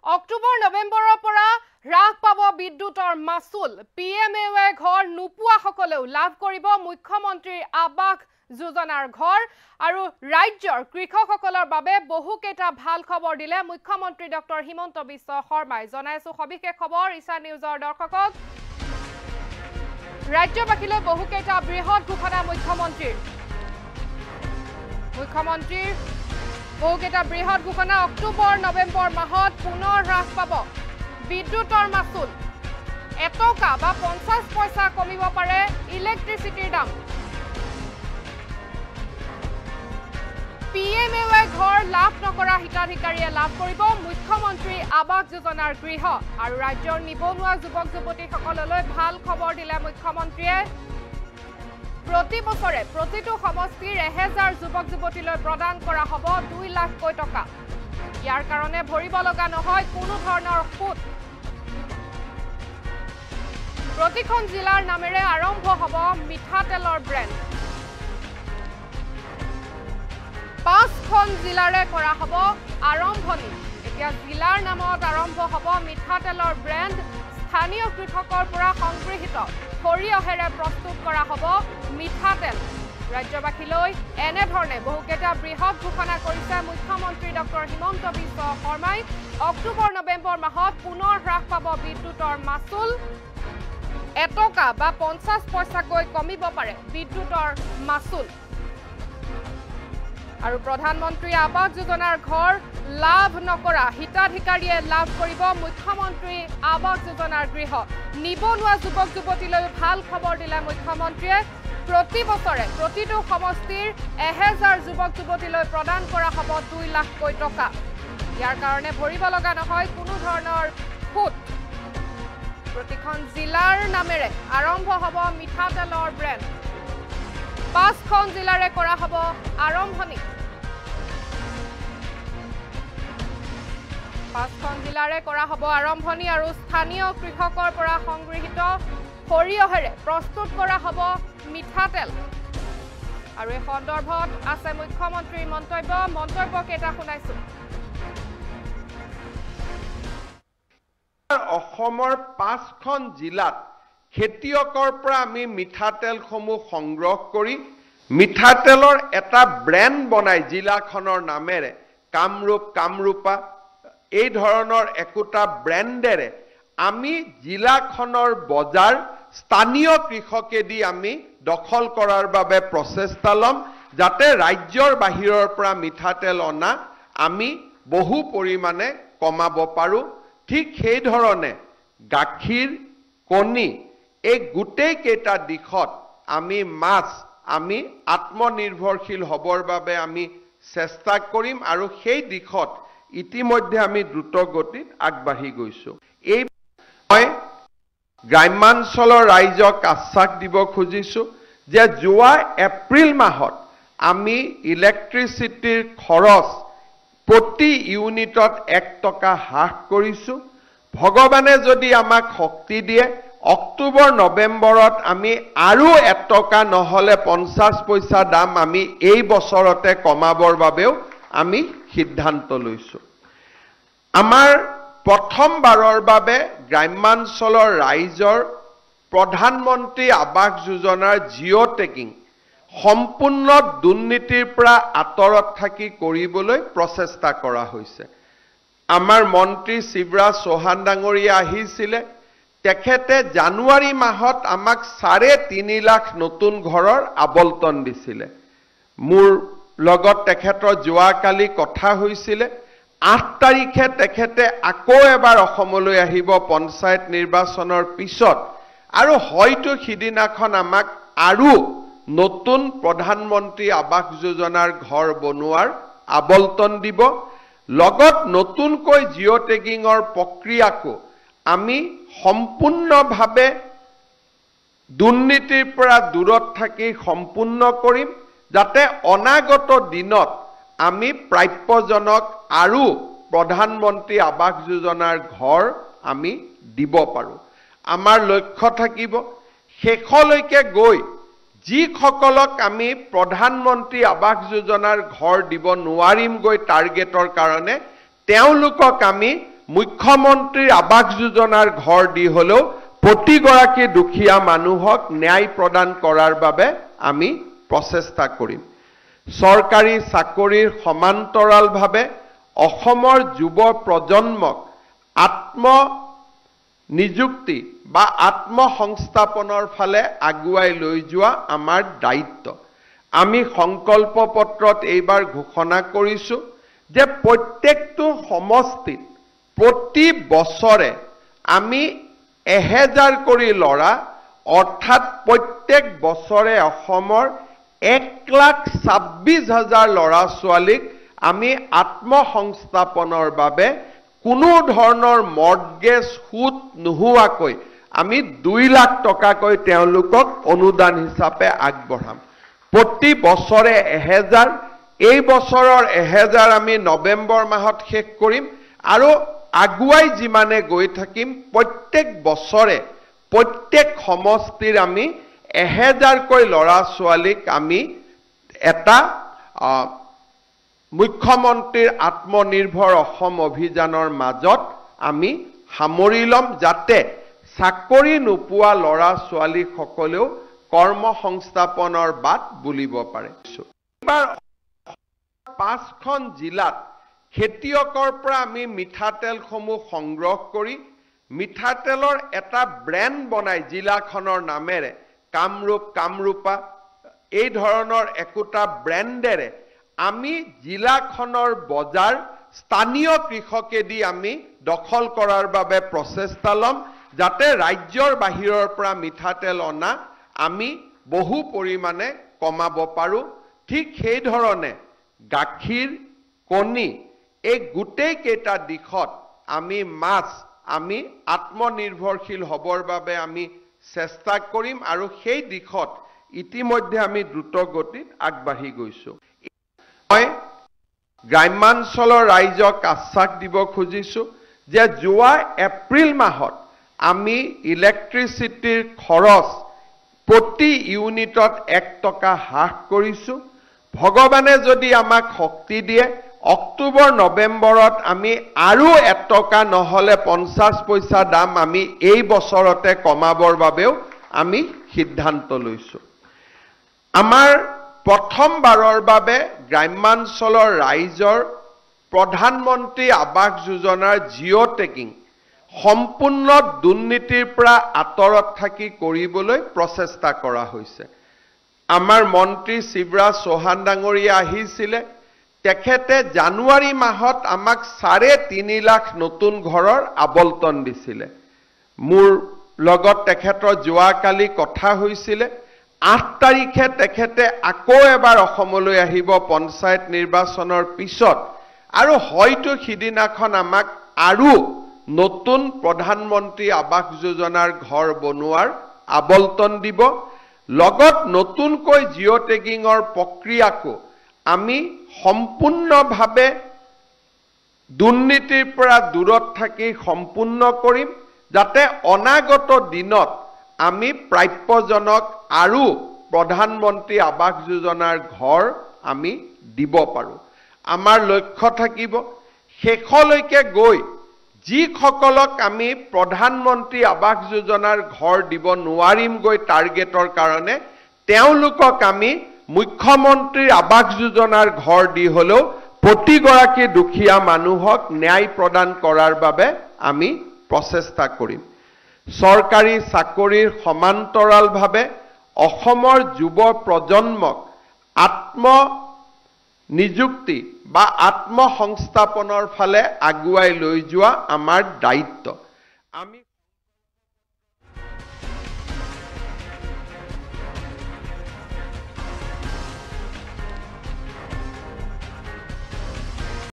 অক্টোবৰ নৱেম্বৰৰ পৰা হ্ৰাস পাব বিদ্যুতৰ মাচুল পিএমএৱে ঘৰ নোপোৱা সকলেও লাভ কৰিব মুখ্যমন্ত্ৰীৰ আবাস যোজনাৰ ঘৰ আৰু ৰাজ্যৰ কৃষকসকলৰ বাবে বহুকেইটা ভাল খবৰ দিলে মুখ্যমন্ত্ৰী ডক্টৰ হিমন্ত বিশ্ব শৰ্মাই জনাইছো সবিশেষ খবৰ ইশা নিউজৰ দৰ্শকক ৰাজ্যবাসীলৈ বহুকেইটা বৃহৎ ঘোষণা মুখ্যমন্ত্ৰীৰ বহুকেইটা বৃহৎ ঘোষণা অক্টোবৰ নৱেম্বৰ মাহত পুনৰ হ্ৰাস পাব বিদ্যুতৰ মাচুল এটকা বা 50 পইচা কমিব পাৰে ইলেক্ট্ৰিচিটিৰ দাম পিএমএৱে ঘৰ লাভ নকৰা হিতাধিকাৰীয়ে লাভ কৰিব মুখ্যমন্ত্ৰী আবাস যোজনাৰ গৃহ আৰু ৰাজ্যৰ নিবনুৱা যুৱক যুৱতীসকললৈ ভাল খবৰ দিলে মুখ্যমন্ত্ৰীয়ে প্ৰতি বছৰে প্ৰতিটো সমষ্টিৰ 1000 যুৱক যুৱতীলৈ প্ৰদান কৰা হ'ব 2 লাখ টকা ইয়াৰ কাৰণে ভৰিব লগা নহয় কোনো ধৰণৰ সুত প্ৰতিখন জিলাৰ নামেৰে আৰম্ভ হ'ব মিঠাতেলৰ ব্ৰেণ্ড 5খন জিলাৰে কৰা হ'ব আৰম্ভণি এতিয়া জিলাৰ নামত আৰম্ভ হ'ব মিঠাতেলৰ ব্ৰেণ্ড স্থানীয় কৃষকৰ পৰা সংগৃহীত সৰিয়হেৰে প্ৰস্তুত কৰা হ'ব মিঠাতেল ৰাজ্যবাসীলৈ এনেধৰণে বহুকেইটা বৃহৎ ঘোষণা কৰিছে মুখ্যমন্ত্ৰী ডক্টৰ হিমন্ত বিশ্ব শৰ্মাই অক্টোবৰ নৱেম্বৰ মাহত পুনৰ হ্ৰাস পাব বিদ্যুতৰ মাচুল এটকা বা 50 পইচাকৈ কমিব পাৰে বিদ্যুতৰ মাচুল আৰু প্ৰধানমন্ত্ৰী আবাস যোজনাৰ ঘৰ লাভ নকৰা হিতাধিকাৰীয়ে লাভ কৰিব মুখ্যমন্ত্ৰী আবাস যোজনাৰ গৃহ নিবনুৱা যুৱক যুৱতীলৈ ভাল খবৰ দিলে মুখ্যমন্ত্ৰীয়ে প্ৰতি বছৰে প্ৰতিটো সমষ্টিৰ 1000 যুৱক যুৱতীলৈ প্ৰদান কৰা হ'ব 2 লাখ টকা ইয়াৰ কাৰণে ভৰিব লগা নহয় কোনো ধৰণৰ সুত প্ৰতিখন জিলাৰ নামেৰে আৰম্ভ হ'ব মিঠাতেলৰ ব্ৰেণ্ড 5খন জিলাৰে কৰা হ'ব আৰম্ভণি 5খন জিলাৰে কৰা হ'ব আৰম্ভণি আৰু স্থানীয় কৃষকৰ পৰা সংগৃহীত সৰিয়হেৰে প্ৰস্তুত কৰা হ'ব মিঠাতেল আৰু এই সন্দৰ্ভত আছে মুখ্যমন্ত্ৰীৰ মন্তব্য কেইটা শুনাইছো অসমৰ 5খন জিলাত খেতিয়কৰ পৰা আমি মিঠাতেলসমূহ সংগ্ৰহ কৰি মিঠাতেলৰ এটা ব্ৰেণ্ড বনাই জিলাখনৰ নামেৰে কামৰূপা এই ধৰণৰ একোটা ব্ৰেণ্ডেৰে আমি জিলাখনৰ বজাৰ স্থানীয় কৃষকেদি আমি দখল কৰাৰ বাবে প্ৰচেষ্টা লম যাতে ৰাজ্যৰ বাহিৰৰ পৰা মিঠাতেল অনা আমি বহু পৰিমাণে কমাব পাৰো ঠিক সেই ধৰণে গাখীৰ কণী এই গোটেই কেইটা দিশত আমি মাছ আমি আত্মনিৰ্ভৰশীল হ'বৰ বাবে আমি চেষ্টা কৰিম আৰু সেই দিশত ইতিমধ্যে আমি দ্ৰুত গতিত আগবাঢ়ি গৈছো এই মই গ্ৰামাঞ্চলৰ ৰাইজক আশ্বাস দিব খুজিছো যে যোৱা এপ্ৰিল মাহত আমি ইলেক্ট্ৰিচিটিৰ খৰচ প্ৰতি ইউনিটত 1 টকা হ্ৰাস কৰিছো ভগৱানে যদি আমাক শক্তি দিয়ে অক্টোবৰ নৱেম্বৰত আমি আৰু 1 টকা নহলে 50 পইচা দাম আমি এই বছৰতে কমাবৰ বাবেও আমি সিদ্ধান্ত লৈছো আমাৰ প্ৰথমবাৰৰ বাবে গ্ৰামাঞ্চলৰ ৰাইজৰ প্ৰধানমন্ত্ৰী আবাস যোজনাৰ জিঅ' টেগিং সম্পূৰ্ণ দুৰ্নীতিৰ পৰা আঁতৰত থাকি কৰিবলৈ প্ৰচেষ্টা কৰা হৈছে আমাৰ মন্ত্ৰী শিৱৰাজ চৌহান ডাঙৰীয়া আহিছিলে তেখেতে জানুৱাৰী মাহত আমাক 3.5 লাখ নতুন ঘৰৰ আবলটন দিছিলে মোৰ লগত তেখেতৰ যোৱাকালি কথা হৈছিলে 8 তাৰিখে তেখেতে আকৌ এবাৰ অসমলৈ আহিব পঞ্চায়ত নিৰ্বাচনৰ পিছত আৰু হয়তো সিদিনাখন আমাক আৰু নতুন প্ৰধানমন্ত্ৰী আবাস যোজনাৰ ঘৰ বনোৱাৰ আবলটন দিব লগত নতুনকৈ জিঅ' টেগিঙৰ প্ৰক্ৰিয়াকো আমি সম্পূৰ্ণভাৱে দুৰ্নীতিৰ পৰা দূৰত থাকি সম্পূৰ্ণ কৰিম যাতে অনাগত দিনত আমি প্ৰাপ্যজনক আৰু প্ৰধানমন্ত্ৰী আবাস যোজনাৰ ঘৰ আমি দিব পাৰো আমাৰ লক্ষ্য থাকিব শেষলৈকে গৈ যিসকলক আমি প্ৰধানমন্ত্ৰী আবাস যোজনাৰ ঘৰ দিব নোৱাৰিম গৈ টাৰ্গেটৰ কাৰণে তেওঁলোকক আমি মুখ্যমন্ত্ৰীৰ আৱাস যোজনাৰ ঘৰ দি হলেও প্ৰতিগৰাকী দুখীয়া মানুহক ন্যায় প্ৰদান কৰাৰ বাবে আমি প্ৰচেষ্টা কৰিম। চৰকাৰী চাকৰিৰ সমান্তৰালভাৱে অসমৰ যুৱ প্ৰজন্মক নিযুক্তি বা আত্মসংস্থাপনৰ ফালে আগুৱাই লৈ যোৱা আমাৰ দায়িত্ব। আমি সংকল্প পত্ৰত এইবাৰ ঘোষণা কৰিছো যে প্ৰত্যেকটো সমষ্টিত প্ৰতি বছৰে আমি 1000 কৰি ল'ৰা অৰ্থাৎ প্ৰত্যেক বছৰে অসমৰ 1,26,000 ল'ৰা ছোৱালীক আমি আত্মসংস্থাপনৰ বাবে কোনো ধৰণৰ মৰ্টগেজ সুদ নোহোৱাকৈ আমি 2 লাখ টকাকৈ তেওঁলোকক অনুদান হিচাপে আগবঢ়াম। প্ৰতি বছৰে 1000, এই বছৰৰ 1000 আমি নৱেম্বৰ মাহত শেষ কৰিম আৰু আগুৱাই যিমানে গৈ থাকিম প্ৰত্যেক বছৰে প্ৰত্যেক সমষ্টিৰ আমি 1000 কৈ ল'ৰা ছোৱালীক আমি এটা মুখ্যমন্ত্ৰীৰ আত্মনিৰ্ভৰ অসম অভিযানৰ মাজত আমি সামৰি ল'ম, যাতে চাকৰি নোপোৱা ল'ৰা ছোৱালীসকলেও কৰ্মসংস্থাপনৰ বাট বুলিব পাৰে। এইবাৰ 5খন জিলাত খেতিয়কৰ পৰা আমি মিঠাতেলসমূহ সংগ্ৰহ কৰি মিঠাতেলৰ এটা ব্ৰেণ্ড বনাই জিলাখনৰ নামেৰে কামৰূপা এই ধৰণৰ একোটা ব্ৰেণ্ডেৰে আমি জিলাখনৰ বজাৰ স্থানীয় কৃষকেদি আমি দখল কৰাৰ বাবে প্ৰচেষ্টা ল'ম, যাতে ৰাজ্যৰ বাহিৰৰ পৰা মিঠাতেল অনা আমি বহু পৰিমাণে কমাব পাৰোঁ। ঠিক সেই ধৰণে গাখীৰ, কণী এই গোটেই কেইটা দিশত আমি মাছ আমি আত্মনিৰ্ভৰশীল হ'বৰ বাবে আমি চেষ্টা কৰিম আৰু সেই দিশত ইতিমধ্যে আমি দ্ৰুত গতিত আগবাঢ়ি গৈছো। মই গ্ৰাম্যাঞ্চলৰ ৰাইজক আশ্বাস দিব খুজিছো যে যোৱা এপ্ৰিল মাহত আমি ইলেক্ট্ৰিচিটিৰ খৰচ প্ৰতি ইউনিটত 1 টকা হ্ৰাস কৰিছো। ভগৱানে যদি আমাক শক্তি দিয়ে অক্টোবৰ নৱেম্বৰত আমি আৰু 1 টকা নহলে 50 পইচা দাম আমি এই বছৰতে কমাবৰ বাবেও আমি সিদ্ধান্ত লৈছো। আমাৰ প্ৰথমবাৰৰ বাবে গ্ৰাম্যাঞ্চলৰ ৰাইজৰ প্ৰধানমন্ত্ৰী আৱাস যোজনাৰ জিঅ' টেগিং সম্পূৰ্ণ দুৰ্নীতিৰ পৰা আঁতৰত থাকি কৰিবলৈ প্ৰচেষ্টা কৰা হৈছে। আমাৰ মন্ত্ৰী শিৱৰাজ চৌহান ডাঙৰীয়া আহিছিলে, তেখেতে জানুৱাৰী মাহত আমাক 3.5 লাখ নতুন ঘৰৰ আবণ্টন দিছিলে। মোৰ লগত তেখেতৰ যোৱাকালি কথা হৈছিলে। 8 তাৰিখে তেখেতে আকৌ এবাৰ অসমলৈ আহিব পঞ্চায়ত নিৰ্বাচনৰ পিছত আৰু হয়তো সিদিনাখন আমাক আৰু নতুন প্ৰধানমন্ত্ৰী আৱাস যোজনাৰ ঘৰ বনোৱাৰ আবণ্টন দিব। লগত নতুনকৈ জিঅ' টেগিঙৰ প্ৰক্ৰিয়াকো আমি সম্পূৰ্ণভাৱে দুৰ্নীতিৰ পৰা দূৰত থাকি সম্পূৰ্ণ কৰিম, যাতে অনাগত দিনত আমি প্ৰাপ্যজনক আৰু প্ৰধানমন্ত্ৰী আৱাস যোজনাৰ ঘৰ আমি দিব পাৰোঁ। আমাৰ লক্ষ্য থাকিব শেষলৈকে গৈ যিসকলক আমি প্ৰধানমন্ত্ৰী আৱাস যোজনাৰ ঘৰ দিব নোৱাৰিমগৈ টাৰ্গেটৰ কাৰণে তেওঁলোকক আমি মুখ্যমন্ত্ৰীৰ আৱাস যোজনাৰ ঘৰ দি হলেও প্ৰতিগৰাকী দুখীয়া মানুহক ন্যায় প্ৰদান কৰাৰ বাবে আমি প্ৰচেষ্টা কৰিম। চৰকাৰী চাকৰিৰ সমান্তৰালভাৱে অসমৰ যুৱ প্ৰজন্মক নিযুক্তি বা আত্মসংস্থাপনৰ ফালে আগুৱাই লৈ যোৱা আমাৰ দায়িত্ব। আমি